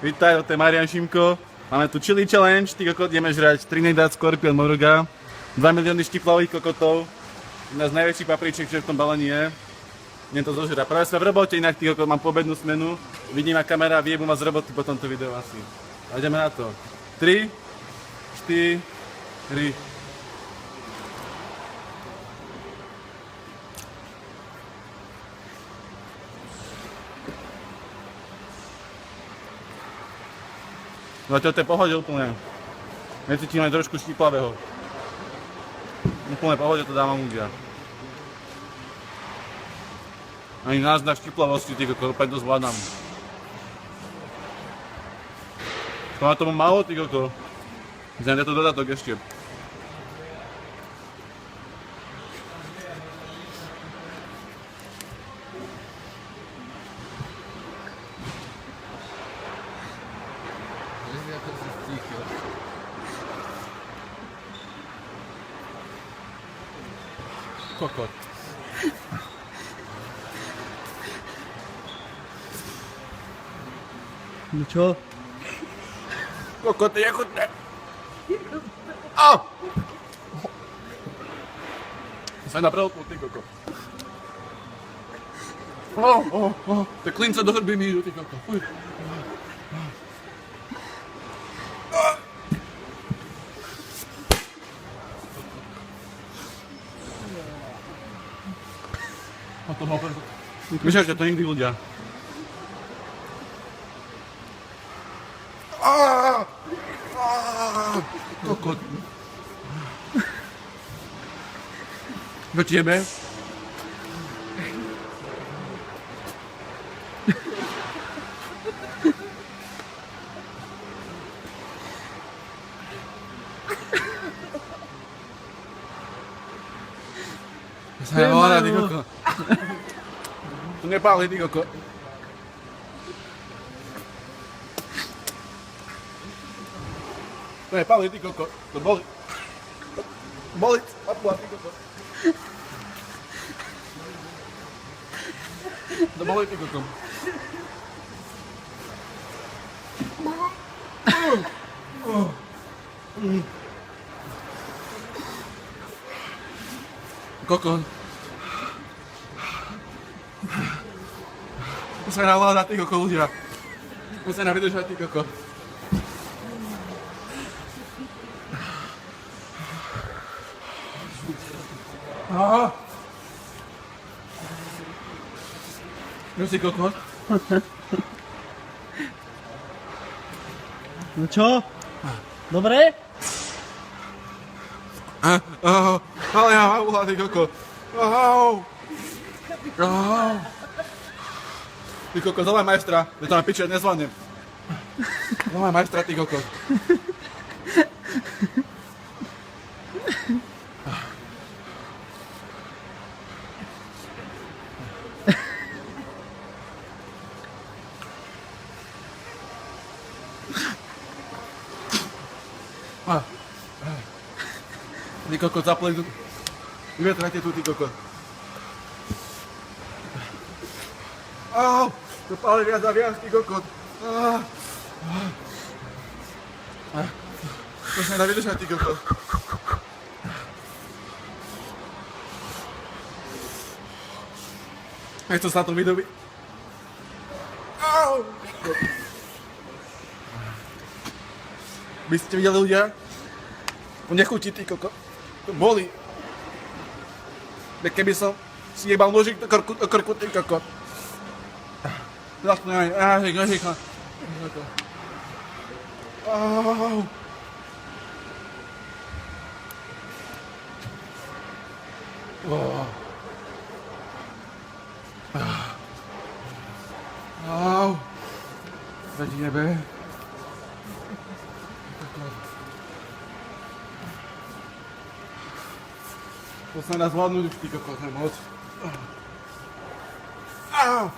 Vítaj, to je Marian Šimko. Máme tu Chili Challenge, ty kokot, ideme žrať Trinidad Scorpion Moruga. 2 milióny štiplavých kokotov. Jedna z najväčších papričiek, čo v tom balení je. Idem to zožrať. Práve sme v robote, inak ty kokot, mám poobednú smenu. Vidím, a kamera vyjebú ma z roboty po tomto videu asi. A ideme na to. 3, 4. No to je pohode úplne. Necítim aj trošku štiplavého. Úplne pohode to dávam ľudia. Ani náznak štiplavosti, ty kokos, opäť to zvládam. To na tomu málo, ty kokos. Zajde to dodatok ešte. Kokot. No čo? Kokot, je chutné. Au! Sa na prelotnú, ty kokot. Tie klince do hrby mi idú, ty kokot. Fuj. Myšľačte to nikdy ľudia. Kokot. Do tebe? Sa je voda, ty kokot. Tu nepáli, ty kokot. To nepáli, ty kokot. To boli. Boli, apla, ty kokot. To boli, ty kokot. Kokot. Musím navládať, ty kokot, ľudia. Musím vydržať, ty kokot. No si kokot. No čo? Dobre? Ale ja mám ty kokot. Ty kokot, zavolaj majstra, že to na piče nezvládnem. Zavolaj majstra, ty kokot. Ty kokot, zaplej tu. Vyvetrajte tu, ty kokot. Au! To páli viac a viac, ty kokot. To sa nedá vydržať, ty kokot. Nechcem sa na tom videu Au! By ste videli ľudia? To nechutí, ty kokot. To boli. Keby som si jebal nožík do krku, ty kokot. Zaspňaj, nožík. Au. Au. Zati nebe. To sa nedá zvládnuť už, ty kokos, nemoc. Au!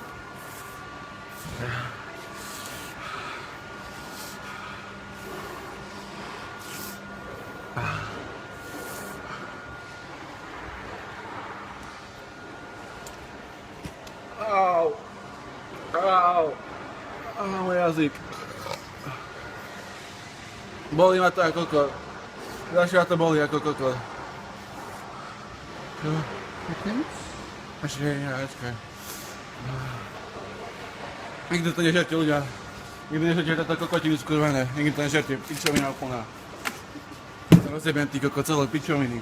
Au! Au! Au, môj jazyk. Bolí ma to ako kokot. Začína to bolí ako kokot. Čo? Ešte počkaj. Nikdy to nežerte ľudia. Nikdy nežerte táto kokotiny skurvené. Nikdy to nežerte. Pičovina úplná. Rozjebem ty kokot celé pičoviny.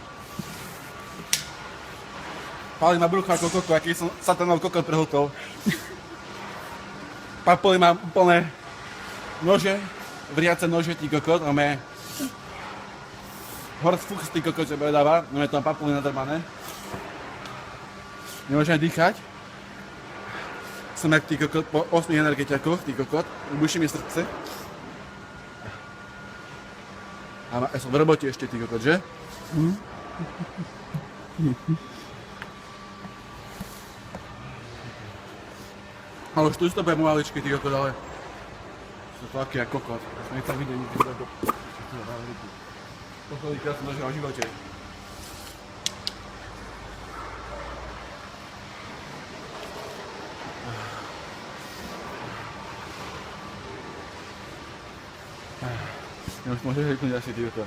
Pálí ma brucho ako kokot, aký som satanov kokot prehltol. Papuli mám úplne nože, vriace nože, ty kokot, a mé Horstfuchs, ty kokot, čo dáva, no je tam papuli nadrbané. Nemôžem dýchať. Som jak ty kokot po 8 energetiakoch, ty kokot, buší mi srdce. A ja som v robote ešte, ty kokot, že? Ale už tu stopem maličky, ty kokot, ale sú to aký jak kokot. Ja som nechcel vidieť nikdy do posledný krát som dožil v živote. Ja už môžeš rýknuť asi, ty kokot.